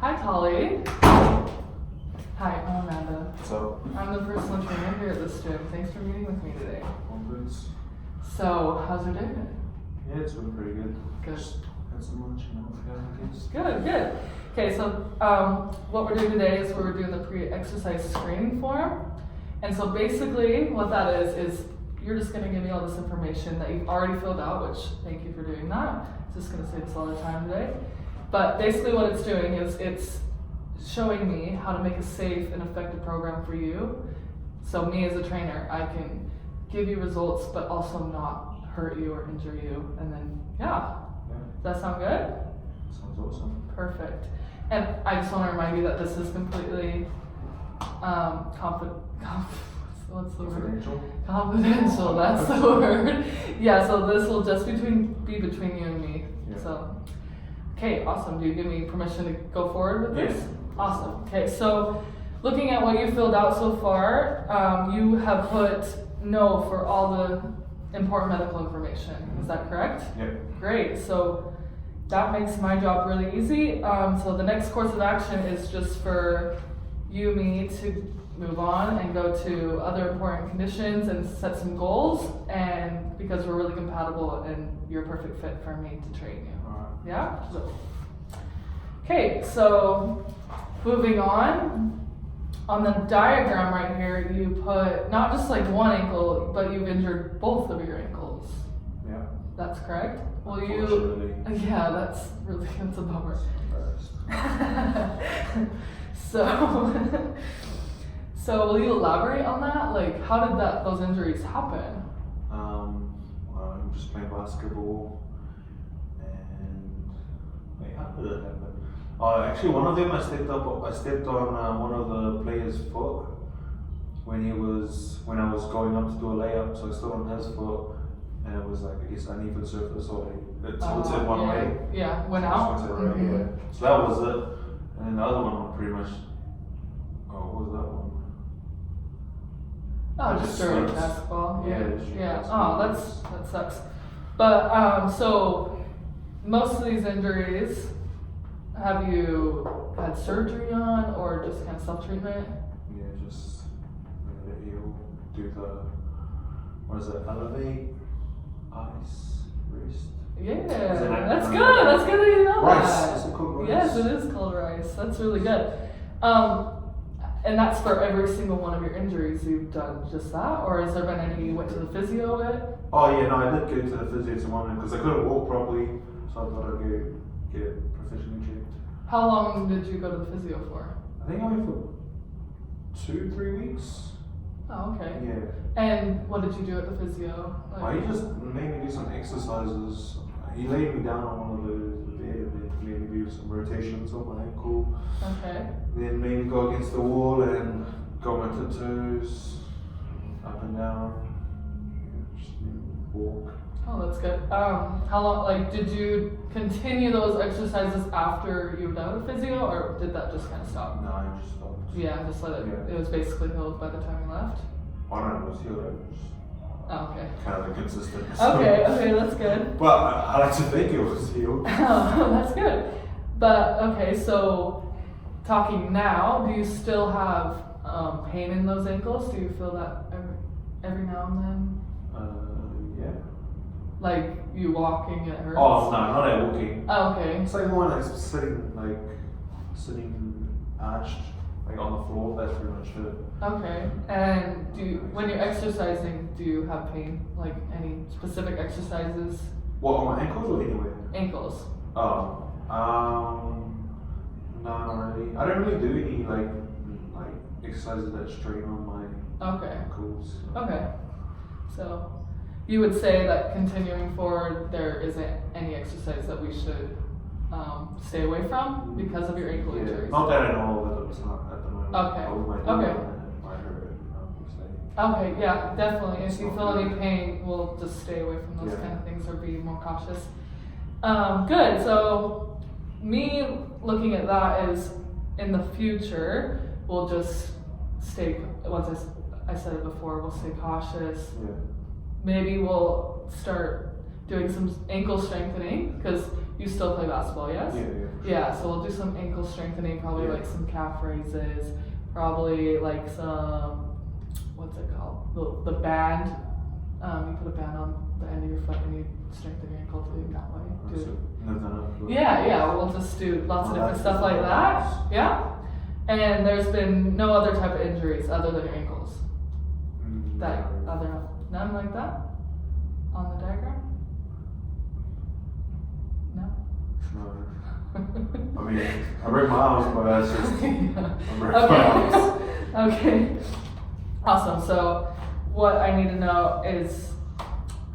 Hi, Tolly. Hi, I'm Amanda. So, I'm the personal trainer here at this gym. Thanks for meeting with me today. conference. So, how's your day been? Yeah, it's been pretty good. Good. Just had some lunch, kids. Good, good. Okay, so what we're doing today is we're doing the pre-exercise screening form. And so basically what that is you're just going to give me all this information that you've already filled out, which thank you for doing that. It's just going to save us a lot of time today. But basically what it's doing is it's showing me how to make a safe and effective program for you. So me as a trainer, I can give you results but also not hurt you or injure you. And then, yeah. Does that sound good? Sounds awesome. Perfect. And I just want to remind you that this is completely what's the word? Confidential, that's the word. Yeah, so this will just be between you and me. Yeah. So, okay, awesome. Do you give me permission to go forward with this? Yes. Awesome. Okay, so looking at what you filled out so far, you have put no for all the important medical information. Is that correct? Yep. Great. So that makes my job really easy. So the next course of action is just for you, me to move on and go to other important conditions and set some goals. And because we're really compatible and you're a perfect fit for me to train you. Alright. Yeah? Okay, so moving on the diagram right here, you put not just like one ankle, but you've injured both of your ankles. Yeah. That's correct? Will you? Unfortunately. Yeah, that's a bummer. Embarrassed. So will you elaborate on that? Like, how did those injuries happen? I'm just playing basketball, and wait, how did it happen? Actually, one of them I stepped on one of the players' foot when I was going up to do a layup, so I stood on his foot, and it was like, I guess uneven surface, so it tilted one way. Yeah, went So out. it tilted right, yeah. So that was it, and then the other one pretty much. What was that one? Oh, just during Slips. basketball. Yeah, just during Yeah. basketball. Oh, that sucks. But so most of these injuries, have you had surgery on or just kind of self-treatment? Yeah, just let it heal. Do the elevate, ice, wrist. Yeah, it that's acronym? good. That's good that you know Rice. that. Is it called rice? Yes, it is called rice. That's really good. And that's for every single one of your injuries you've done just that? Or has there been any you went to the physio with? Oh yeah, no, I did go to the physio tomorrow because I couldn't walk properly, so I thought I'd go get it professionally checked. How long did you go to the physio for? I think I went for 2-3 weeks. Oh, okay. Yeah. And what did you do at the physio? Well, he just made me do some exercises. He laid me down on one of the bed and then made me do some rotations on my ankle. Okay. Then made me go against the wall and go on my tiptoes, up and down, just walk. Oh, that's good. How long, did you continue those exercises after you were done with physio, or did that just kind of stop? No, I just stopped. Yeah, just let it, Yeah. it was basically healed by the time you left? I don't know, it was healed, it was Oh, okay. kind of inconsistent. Okay, that's good. But I like to think it was healed. Oh, that's good. But, okay, so talking now, do you still have pain in those ankles? Do you feel that every now and then? Yeah. Like you walking, it hurts? Oh, no, not at walking. Oh, okay. It's like more like sitting arched, like on the floor, that's pretty much it. Okay. And when you're exercising, do you have pain? Like any specific exercises? What, on my ankles or anywhere? Ankles. Oh, no, not really. I don't really do any like exercises that strain on my Okay. ankles. Okay. So you would say that continuing forward, there isn't any exercise that we should stay away from because of your ankle Yeah, injuries? not that I know of, it's not at the moment. Okay. I might do Okay. it and it might hurt, obviously. Okay, yeah, definitely. If It's you not feel good. any pain, we'll just stay away from those Yeah. kind of things or be more cautious. Good. So, me looking at that is in the future, we'll just stay, I said it before, we'll stay cautious. Yeah. Maybe we'll start doing some ankle strengthening because you still play basketball, yes? Yeah, so we'll do some ankle strengthening, probably like some calf raises, probably like some, what's it called? The band. You put a band on the end of your foot and you strengthen your ankle doing that way. Yeah, we'll just do lots of different stuff like that. Yeah. And there's been no other type of injuries other than your ankles. None like that on the diagram? No? I mean, I break my arms, but that's just, I break my arms. Okay. Awesome. So what I need to know is,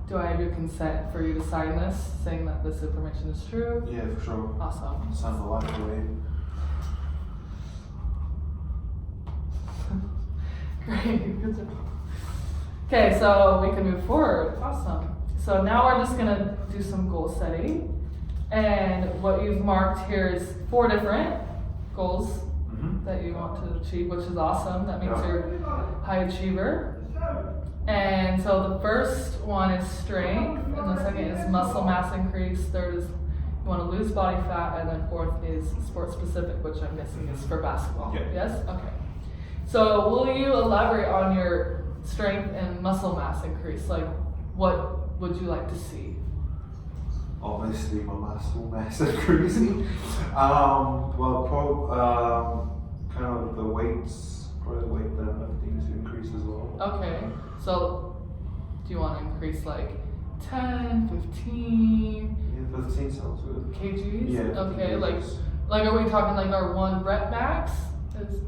do I have your consent for you to sign this, saying that this information is true? Yeah, for sure. Awesome. Sounds a lot away. Great. Good job. Okay, so we can move forward. Awesome. So now we're just gonna do some goal setting. And what you've marked here is 4 different goals that you want to achieve, which is awesome. That means you're a high achiever. And so the first one is strength, and the second is muscle mass increase, third is you want to lose body fat, and then fourth is sport specific, which I'm guessing is for basketball. Yeah. Yes? Okay. So will you elaborate on your strength and muscle mass increase? Like, what would you like to see? Obviously, my muscle mass increasing. Kind of the weights, probably the weight that I'm lifting to increase as well. Okay. So, do you want to increase like 10, 15? Yeah, 15 sounds good. Kgs? Yeah. Okay, kgs. like are we talking like our 1 rep max? Is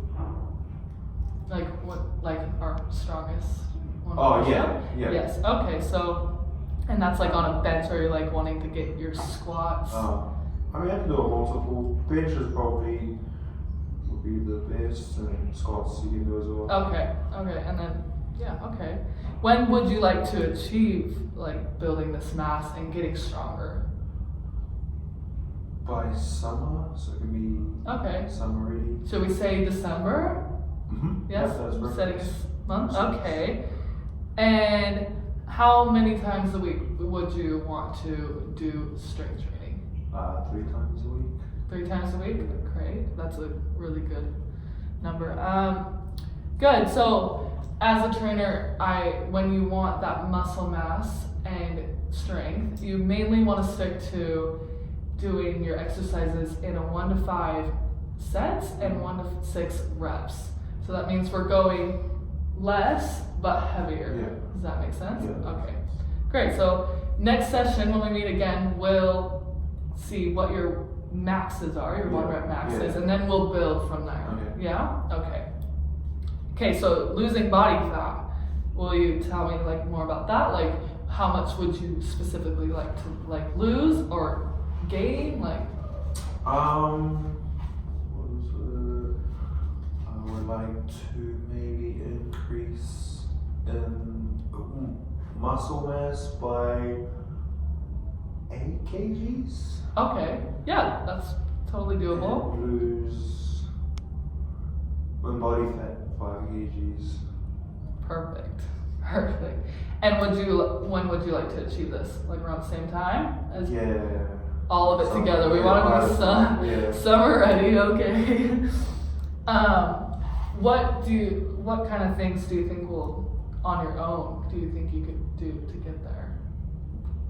like what, like our strongest one? Oh, yeah. Yes, okay, so, and that's like on a bench or you're like wanting to get your squats? I mean, I can do a multiple. Bench is probably would be the best, and squats you can do as well. Okay, and then, yeah, okay. When would you like to achieve like building this mass and getting stronger? By summer, so it can be summer ready. Should we say December? Mm-hmm. Yes, that's perfect. setting a month. Okay. And how many times a week would you want to do strength training? 3 times a week. 3 times a week? Great. That's a really good number. Good. So as a trainer, when you want that muscle mass and strength, you mainly want to stick to doing your exercises in a 1 to 5 sets and 1 to 6 reps. So that means we're going less but heavier. Yeah. Does that make sense? Yeah. Okay. Great. So next session when we meet again, we'll see what your maxes are, your 1 rep maxes, and then we'll build from there. Okay. Yeah? Okay. Okay, so losing body fat. Will you tell me like more about that? Like how much would you specifically like to like lose or gain? Like I would like to maybe increase in muscle mass by 8 kgs. Okay, yeah, that's totally doable. And lose in body fat 5 kgs. Perfect. And when would you like to achieve this? Like around the same time as all of it Summer, together? We want to do summer ready. Okay. What kind of things do you think on your own, do you think you could do to get there?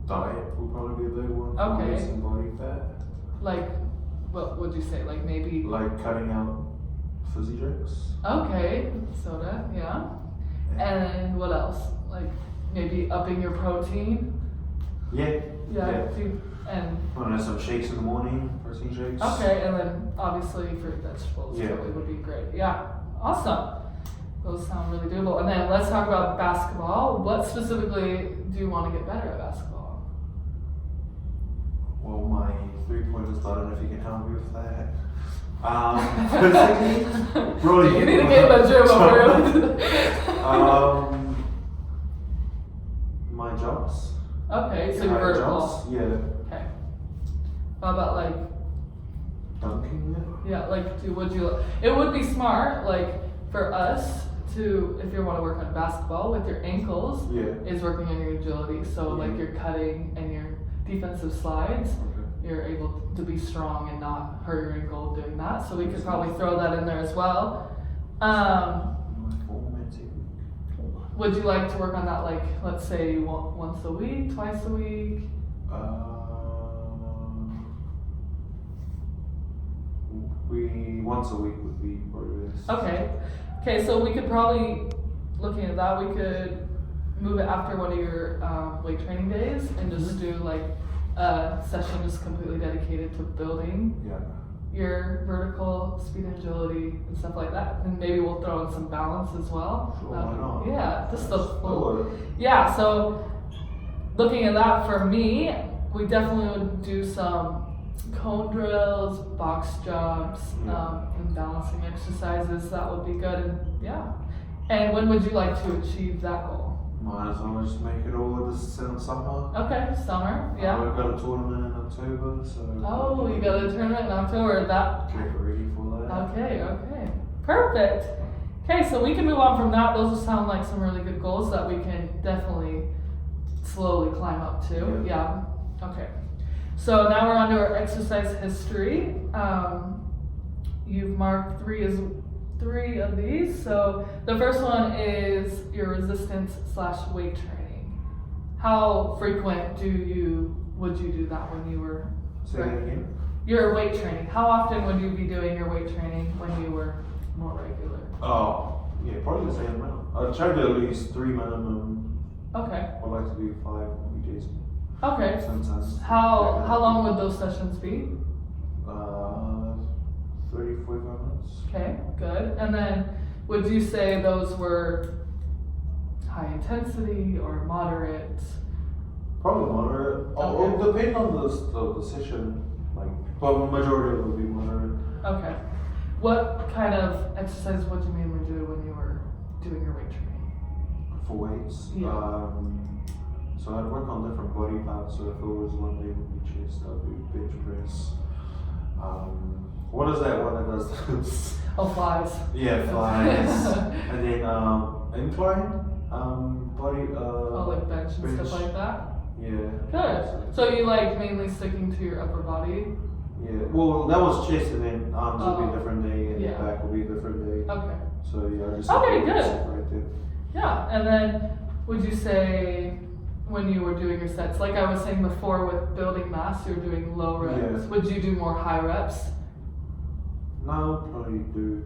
Diet will probably be a big one. Okay. Losing body fat. Like, what would you say? Like maybe. Like cutting out fizzy drinks. Okay, soda, yeah. And what else? Like maybe upping your protein. Yeah. And some shakes in the morning, protein shakes. okay, and then obviously fruit vegetables Yeah. probably would be great. Yeah, awesome. Those sound really doable. And then let's talk about basketball. What specifically do you want to get better at basketball? Well, my 3-pointers, I don't know if you can help me with that. You need to get in the gym over here. My jumps. Okay, so your vertical. Jumps, yeah. Okay. How about like, Dunking it. yeah, like it would be smart, like for us to, if you want to work on basketball with your ankles, Yeah. is working on your agility. So like your cutting and your defensive slides, Okay. you're able to be strong and not hurt your ankle doing that. So we could probably throw that in there as well. My formatting. Would you like to work on that, like, let's say once a week, twice a week? Once a week would be probably best. Okay. Okay, so we could probably, looking at that, we could move it after one of your weight training days and just do like a session just completely dedicated to building Yeah. your vertical speed and agility and stuff like that. And maybe we'll throw in some balance as well. Sure, why not? Yeah, just the full. Oh, Yeah, so looking at that for me, we definitely would do some cone drills, box jumps, and balancing exercises. That would be good. And yeah. And when would you like to achieve that goal? might as well just make it all this summer. Okay, summer. Yeah. We've got a tournament in October, so. Oh, you got a tournament in October. That. Get ready for that. Okay. Perfect. Okay, so we can move on from that. Those sound like some really good goals that we can definitely slowly climb up to. Yeah. Okay. So now we're on to our exercise history. You've marked three of these. So the first one is your resistance/weight training. How frequent would you do that when you were? Say that again? Your weight training. How often would you be doing your weight training when you were more regular? Oh, yeah, probably the same amount. I try to do at least 3 minimum. Okay. I like to do 5 weekdays. Okay. Sometimes. How long would those sessions be? 30, 45 minutes. Okay, good. And then would you say those were high intensity or moderate? Probably moderate. Oh, it will depend on the session. But majority would be moderate. Okay. What kind of exercise would you mainly do when you were doing your weight training? For weights. Yeah. So I'd work on different body parts. So if it was one day would be chest, I'd do bench press. What is that one that does this? Oh, flies. Yeah, flies. And then incline body. Oh, like bench and bench. stuff like that? Yeah. Good. So you like mainly sticking to your upper body? Yeah. Well, that was chest, and then arms would be a different day, and Yeah. back would be a different day. Okay. So yeah, I just Okay, good. separated. Yeah, and then would you say when you were doing your sets, like I was saying before with building mass, you're doing low reps. Yeah. Would you do more high reps, No, probably do.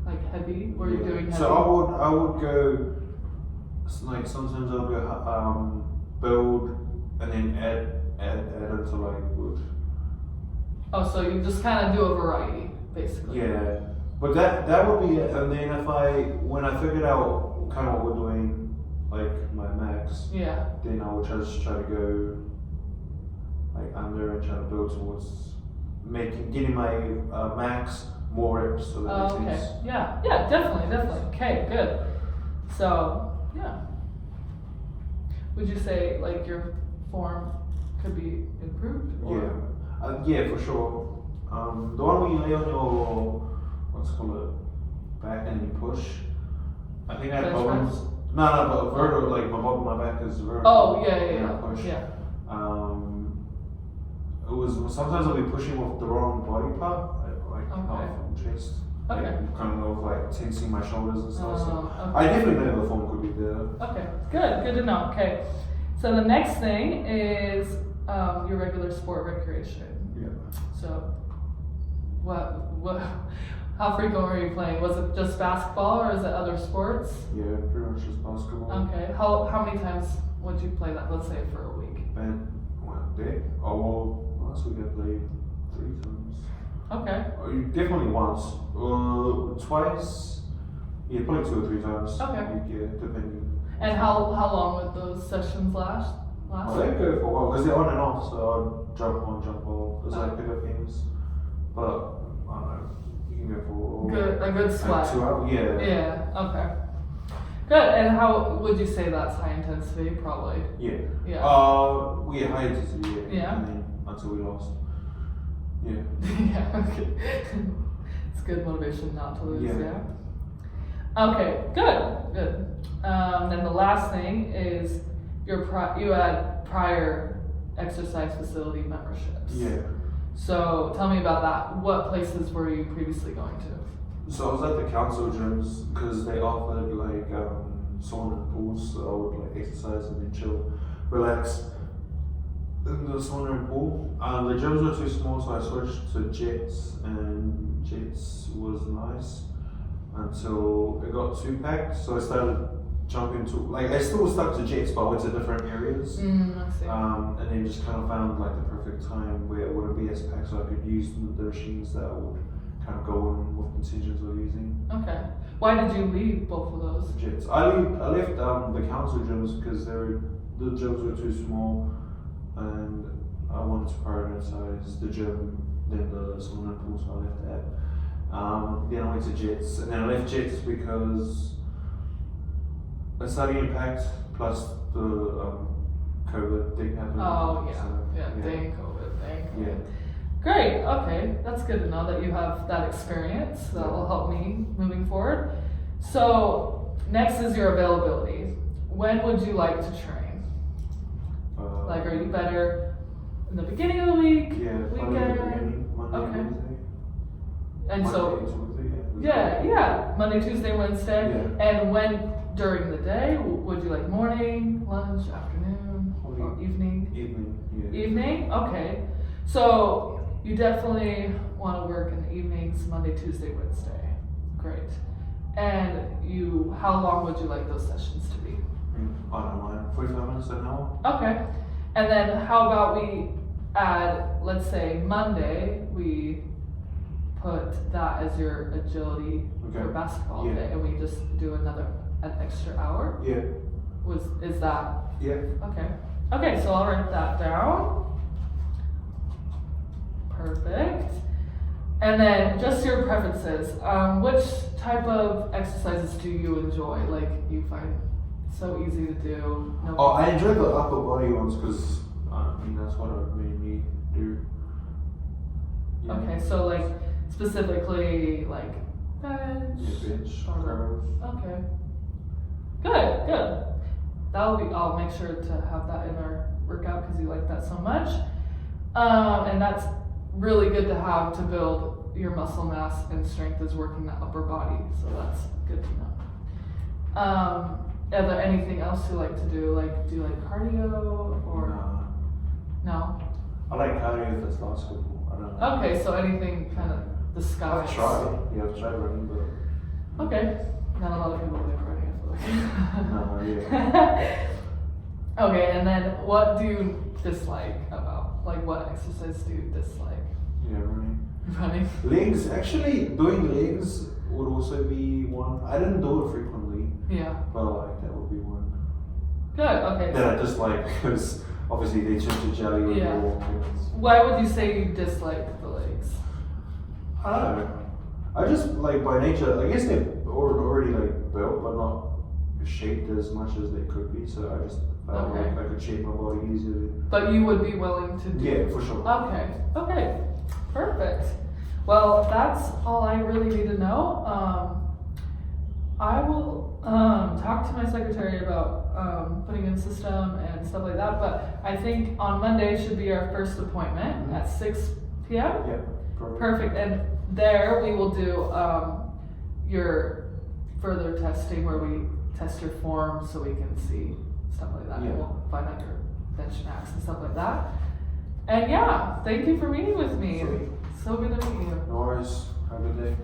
like heavy? Were you Yeah. doing heavy? So I would go. Like sometimes I'll go build and then add until like wood. Oh, so you just kind of do a variety, basically. Yeah, but that would be it. And then when I figured out kind of what we're doing, like my max, Yeah. then I would just try to go like under and try to build towards getting my max more reps so that Oh, it okay. is. Yeah. Yeah. Definitely. Okay. Good. So yeah. Would you say like your form could be improved? Or? Yeah, yeah, for sure. The one where you lay on your what's it called back and you push. I think I had Bench problems. press? No, but vertical. Like my back is vertical. Oh yeah. when I push. Yeah. It was sometimes I'll be pushing with the wrong body part, like Okay. not from chest. Okay. Like, kind of like tensing my shoulders and stuff. So Okay. I definitely know the form could be there. Okay, good to know. Okay, so the next thing is your regular sport recreation. Yeah. So, how frequent were you playing? Was it just basketball or is it other sports? Yeah, pretty much just basketball. Okay, how many times would you play that? Let's say for a week. And one day. Oh well, last week I played 3 times. Okay. Definitely once. Twice. Yeah, probably 2 or 3 times. Okay. Yeah, depending. And how long would those sessions last? They go for a while because they're on and off, so I'll jump on, jump off. There's like bigger things. But I don't know, you can go for A good sweat. like 2 hours. Yeah. Yeah. Okay. Good. And how would you say that's high intensity? Probably. Yeah. Yeah. We had high intensity, yeah. Yeah. And then until we lost. Yeah. Yeah, okay. It's good motivation not to lose, Yeah. yeah. Okay, good. Then the last thing is you had prior exercise facility memberships. Yeah. So tell me about that. What places were you previously going to? So I was at the council gyms because they offered like sauna and pools, so I would like exercise and then chill, relax in the sauna and pool. The gyms were too small, so I switched to Jets, and Jets was nice until it got too packed. So I started jumping to like I still stuck to Jets, but I went to different areas. I see. And then just kind of found like the perfect time where it wouldn't be as packed, so I could use the machines that I would kind of go in with intentions of using. Okay. Why did you leave both of those? Jets. I left the council gyms because the gyms were too small, and I wanted to prioritize the gym then the sauna and pool, so I left that. Then I went to Jets, and then I left Jets because a study impact plus the COVID thing happened. Oh yeah, So, dang COVID, dang COVID. Yeah. Great, okay, that's good to know that you have that experience. That will help me moving forward. So, next is your availability. When would you like to train? Like, are you better in the beginning of the week? Yeah, weekend? Monday, Okay. Wednesday. And Monday, so, Tuesday, yeah, Monday, Tuesday, Wednesday. Yeah. And when during the day, would you like morning, lunch, afternoon, or evening? Evening, yeah. Evening? Okay. So you definitely want to work in the evenings, Monday, Tuesday, Wednesday. Great. And how long would you like those sessions to be? I don't mind, 45 minutes, an hour. Okay. And then how about we add, let's say Monday, we put that as your agility for Okay. basketball Yeah. day, and we just do an extra hour? Yeah, Is that yeah. okay? Okay, so I'll write that down. Perfect. And then just your preferences. Which type of exercises do you enjoy? Like you find so easy to do? No. Oh, I enjoy the upper body ones because that's what I mainly do. Yeah. Okay, so like specifically like bench. Yeah, bench, or- curls. Okay. Good, good. I'll make sure to have that in our workout because you like that so much. And that's really good to have to build your muscle mass and strength is working that upper body. So that's good to know. Are there anything else you like to do? Like, do you like cardio or no? I like cardio if it's basketball. I don't know. Okay, so anything kind of the sky. I've tried. Yeah, I've tried running, but Okay. Not a lot of people like running, I feel like. yeah. Okay, and then what do you dislike about, like what exercise do you dislike? Yeah, running. Running? Legs, actually, doing legs would also be one. I didn't do it frequently, Yeah. but like that would be one. Good, okay. That I dislike because obviously they change the jelly when Yeah. you walk in. Why would you say you dislike the legs? I don't know. I just like by nature, I guess they're already like built, but not shaped as much as they could be. So I just felt Okay. like I could shape my body easily. But you would be willing to do? Yeah, for sure. Okay, okay, perfect. Well, that's all I really need to know. I will talk to my secretary about putting in system and stuff like that, but I think on Monday should be our first appointment at 6 p.m. Yeah, perfect. Perfect, and there we will do your further testing where we test your form so we can see stuff like that. Yeah. We'll find out your bench max and stuff like that. And yeah, thank you for meeting with me. For